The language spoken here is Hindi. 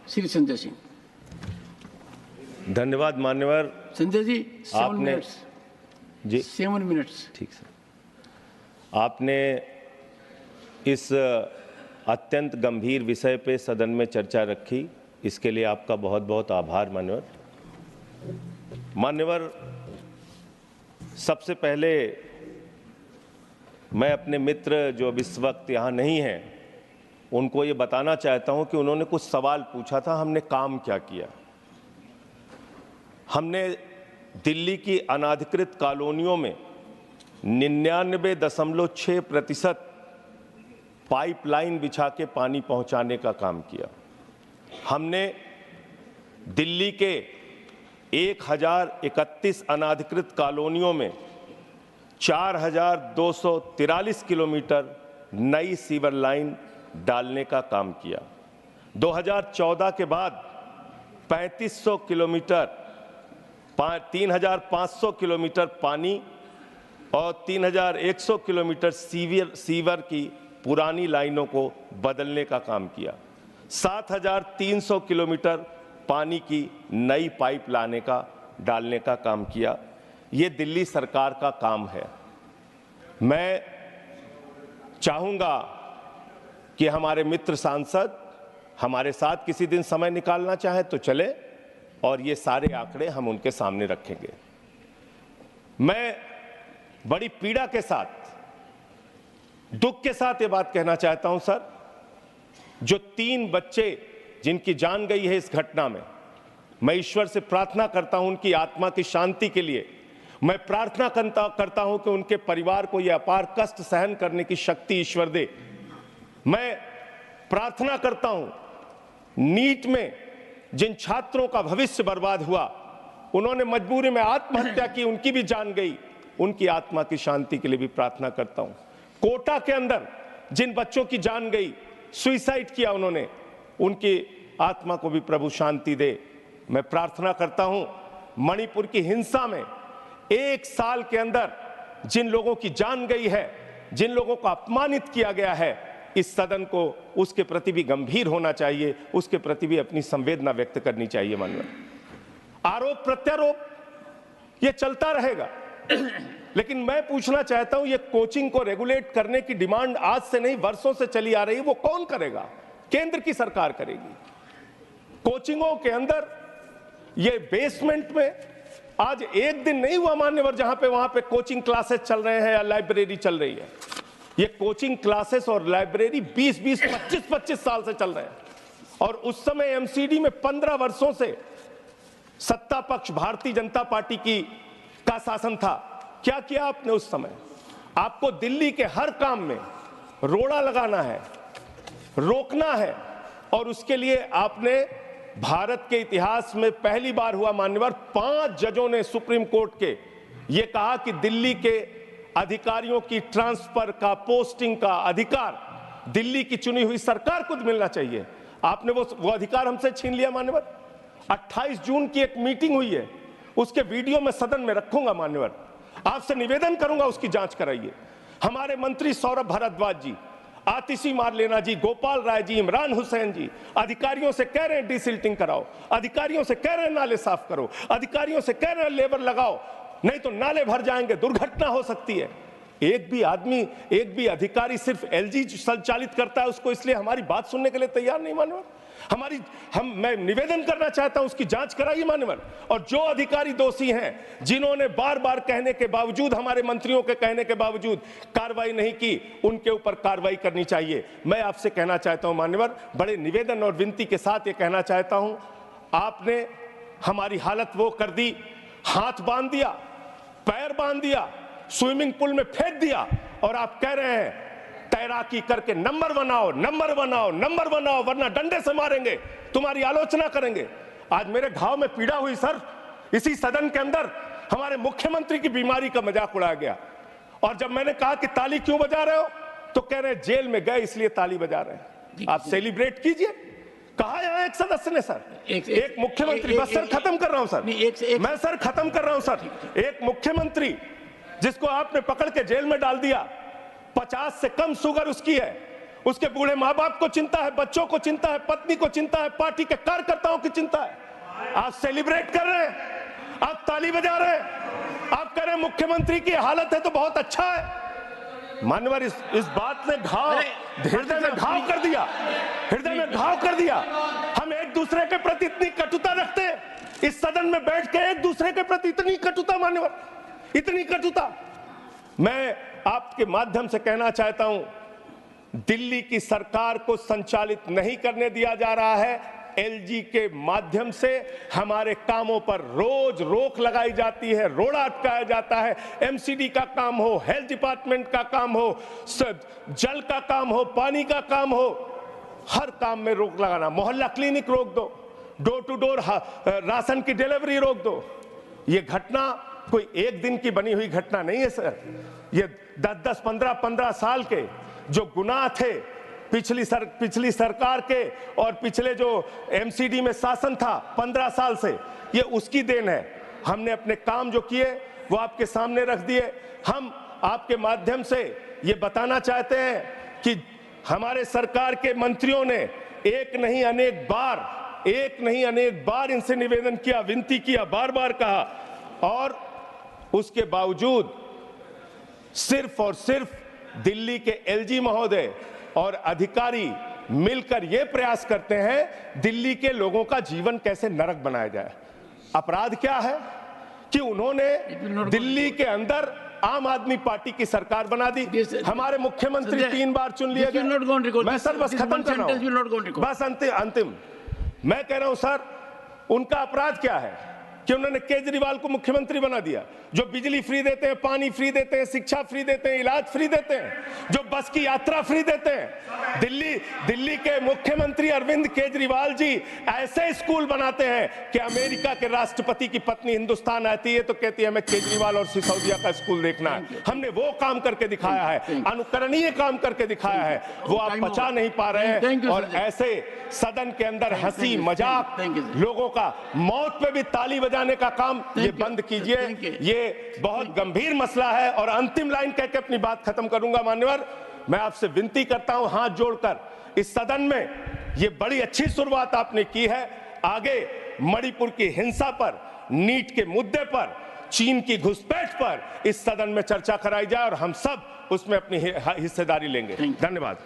श्री संजय सिंह। धन्यवाद मान्यवर। संजय जी 7 आपने मिनट्स जी 7 मिनट्स। ठीक सर। आपने इस अत्यंत गंभीर विषय पे सदन में चर्चा रखी, इसके लिए आपका बहुत बहुत आभार मान्यवर। मान्यवर, सबसे पहले मैं अपने मित्र जो अब इस वक्त यहाँ नहीं हैं उनको ये बताना चाहता हूँ कि उन्होंने कुछ सवाल पूछा था, हमने काम क्या किया। हमने दिल्ली की अनाधिकृत कॉलोनियों में 99.6% पाइपलाइन बिछा के पानी पहुंचाने का काम किया। हमने दिल्ली के 1031 अनाधिकृत कॉलोनियों में 4243 किलोमीटर नई सीवर लाइन डालने का काम किया। 2014 के बाद 3500 किलोमीटर 3500 किलोमीटर पानी और 3100 किलोमीटर सीवर की पुरानी लाइनों को बदलने का काम किया। 7300 किलोमीटर पानी की नई पाइप डालने का काम किया। ये दिल्ली सरकार का काम है। मैं चाहूंगा कि हमारे मित्र सांसद हमारे साथ किसी दिन समय निकालना चाहे तो चले और ये सारे आंकड़े हम उनके सामने रखेंगे। मैं बड़ी पीड़ा के साथ, दुख के साथ ये बात कहना चाहता हूं सर, जो 3 बच्चे जिनकी जान गई है इस घटना में, मैं ईश्वर से प्रार्थना करता हूं उनकी आत्मा की शांति के लिए। मैं प्रार्थना करता हूं कि उनके परिवार को यह अपार कष्ट सहन करने की शक्ति ईश्वर दे। मैं प्रार्थना करता हूं नीट में जिन छात्रों का भविष्य बर्बाद हुआ, उन्होंने मजबूरी में आत्महत्या की, उनकी भी जान गई, उनकी आत्मा की शांति के लिए भी प्रार्थना करता हूं। कोटा के अंदर जिन बच्चों की जान गई, सुसाइड किया उन्होंने, उनकी आत्मा को भी प्रभु शांति दे। मैं प्रार्थना करता हूं मणिपुर की हिंसा में 1 साल के अंदर जिन लोगों की जान गई है, जिन लोगों को अपमानित किया गया है, इस सदन को उसके प्रति भी गंभीर होना चाहिए, उसके प्रति भी अपनी संवेदना व्यक्त करनी चाहिए। मानव आरोप प्रत्यारोप ये चलता रहेगा, लेकिन मैं पूछना चाहता हूं ये कोचिंग को रेगुलेट करने की डिमांड आज से नहीं वर्षों से चली आ रही है, वो कौन करेगा? केंद्र की सरकार करेगी। कोचिंगों के अंदर ये बेसमेंट में आज एक दिन नहीं हुआ मान्यवर जहां पे वहां पे कोचिंग क्लासेस चल रहे हैं या लाइब्रेरी चल रही है। ये कोचिंग क्लासेस और लाइब्रेरी 20-20, 25-25 साल से चल रहे हैं और उस समय एमसीडी में 15 वर्षों से सत्ता पक्ष भारतीय जनता पार्टी का शासन था। क्या किया आपने उस समय? आपको दिल्ली के हर काम में रोड़ा लगाना है, रोकना है और उसके लिए आपने भारत के इतिहास में पहली बार हुआ मान्यवर 5 जजों ने सुप्रीम कोर्ट के ये कहा कि दिल्ली के अधिकारियों की ट्रांसफर का, पोस्टिंग का अधिकार दिल्ली की चुनी हुई सरकार को मिलना चाहिए। आपने वो अधिकार हमसे छीन लिया मान्यवर। 28 जून की एक मीटिंग हुई है, उसके वीडियो में सदन में रखूंगा मान्यवर, आपसे निवेदन करूंगा उसकी जांच कराइए। हमारे मंत्री सौरभ भारद्वाज जी, आतिशी मारलेना जी, गोपाल राय जी, इमरान हुसैन जी अधिकारियों से कह रहे हैं डिसिल्टिंग कराओ, अधिकारियों से कह रहे हैं नाले साफ करो, अधिकारियों से कह रहे हैं लेबर लगाओ, नहीं तो नाले भर जाएंगे, दुर्घटना हो सकती है। एक भी आदमी, एक भी अधिकारी सिर्फ एलजी संचालित करता है उसको, इसलिए हमारी बात सुनने के लिए तैयार नहीं मान्यवर। मैं निवेदन करना चाहता हूं उसकी जांच कराइए मान्यवर। और जो अधिकारी दोषी हैं, जिन्होंने बार बार कहने के बावजूद, हमारे मंत्रियों के कहने के बावजूद कार्रवाई नहीं की, उनके ऊपर कार्रवाई करनी चाहिए। मैं आपसे कहना चाहता हूं मान्यवर, बड़े निवेदन और विनती के साथ ये कहना चाहता हूं, आपने हमारी हालत वो कर दी, हाथ बांध दिया, पैर बांध दिया, स्विमिंग पूल में फेंक दिया और आप कह रहे हैं तैराकी करके नंबर बनाओ, नंबर बनाओ, नंबर बनाओ, वरना डंडे से मारेंगे, तुम्हारी आलोचना करेंगे। आज मेरे घाव में पीड़ा हुई सर, इसी सदन के अंदर हमारे मुख्यमंत्री की बीमारी का मजाक उड़ाया गया और जब मैंने कहा कि ताली क्यों बजा रहे हो तो कह रहे जेल में गए इसलिए ताली बजा रहे हैं। आप सेलिब्रेट कीजिए। कहा यहां एक सदस्य ने सर, एक मुख्यमंत्री, बस सर खत्म कर रहा हूं सर, मैं सर खत्म कर रहा हूं सर, एक मुख्यमंत्री जिसको आपने पकड़ के जेल में डाल दिया, 50 से कम शुगर उसकी है उसके बूढ़े माँ बाप को चिंता है, बच्चों को चिंता है, पत्नी को चिंता है, पार्टी के कार्यकर्ताओं की चिंता है। आप सेलिब्रेट कर रहे हैं, आप ताली बजा रहे हैं, आप कह रहे हैं मुख्यमंत्री की हालत है तो बहुत अच्छा है। मान्यवर, इस बात ने हृदय में घाव कर दिया, हृदय में घाव कर दिया। हम एक दूसरे के प्रति इतनी कटुता रखते हैं, इस सदन में बैठ के एक दूसरे के प्रति इतनी कटुता, मान्यवर, इतनी कटुता। मैं आपके माध्यम से कहना चाहता हूं, दिल्ली की सरकार को संचालित नहीं करने दिया जा रहा है। एलजी के माध्यम से हमारे कामों पर रोज रोक लगाई जाती है, रोड़ा अटकाया जाता है। एमसीडी का काम हो, हेल्थ डिपार्टमेंट का काम हो, जल का काम हो, पानी का काम हो, हर काम में रोक लगाना। मोहल्ला क्लिनिक रोक दो, डोर टू डोर राशन की डिलीवरी रोक दो। ये घटना कोई एक दिन की बनी हुई घटना नहीं है सर। ये 10-10, 15-15 साल के जो गुनाह थे पिछली सरकार के और पिछले जो एमसीडी में शासन था 15 साल से, ये उसकी देन है। हमने अपने काम जो किए वो आपके सामने रख दिए। हम आपके माध्यम से ये बताना चाहते हैं कि हमारे सरकार के मंत्रियों ने एक नहीं अनेक बार इनसे निवेदन किया, विनती किया, बार बार कहा, और उसके बावजूद सिर्फ और सिर्फ दिल्ली के एलजी महोदय और अधिकारी मिलकर यह प्रयास करते हैं दिल्ली के लोगों का जीवन कैसे नरक बनाया जाए। अपराध क्या है कि उन्होंने दिल्ली के अंदर आम आदमी पार्टी की सरकार बना दी। हमारे मुख्यमंत्री 3 बार चुन लिए गए। मैं सर बस खत्म कर रहा हूं, बस अंतिम मैं कह रहा हूं सर, उनका अपराध क्या है कि उन्होंने केजरीवाल को मुख्यमंत्री बना दिया, जो बिजली फ्री देते हैं, पानी फ्री देते हैं, शिक्षा फ्री देते हैं, इलाज फ्री देते हैं, जो बस की यात्रा फ्री देते हैं। दिल्ली के मुख्यमंत्री अरविंद केजरीवाल जी ऐसे स्कूल बनाते हैं कि अमेरिका के राष्ट्रपति की पत्नी हिंदुस्तान आती है तो कहती है हमें केजरीवाल और सिसोदिया का स्कूल देखना है। हमने वो काम करके दिखाया है, अनुकरणीय काम करके दिखाया है, वो आप पचा नहीं पा रहे हैं। और ऐसे सदन के अंदर हंसी मजाक, लोगों का मौत पे भी ताली बजाने का काम ये बंद कीजिए। ये बहुत गंभीर मसला है। और अंतिम लाइन कह के अपनी बात खत्म करूंगा। मान्यवर, मैं आपसे विनती करता हूं हाथ जोड़कर, इस सदन में ये बड़ी अच्छी शुरुआत आपने की है, आगे मणिपुर की हिंसा पर, नीट के मुद्दे पर, चीन की घुसपैठ पर इस सदन में चर्चा कराई जाए और हम सब उसमें अपनी हिस्सेदारी लेंगे। धन्यवाद।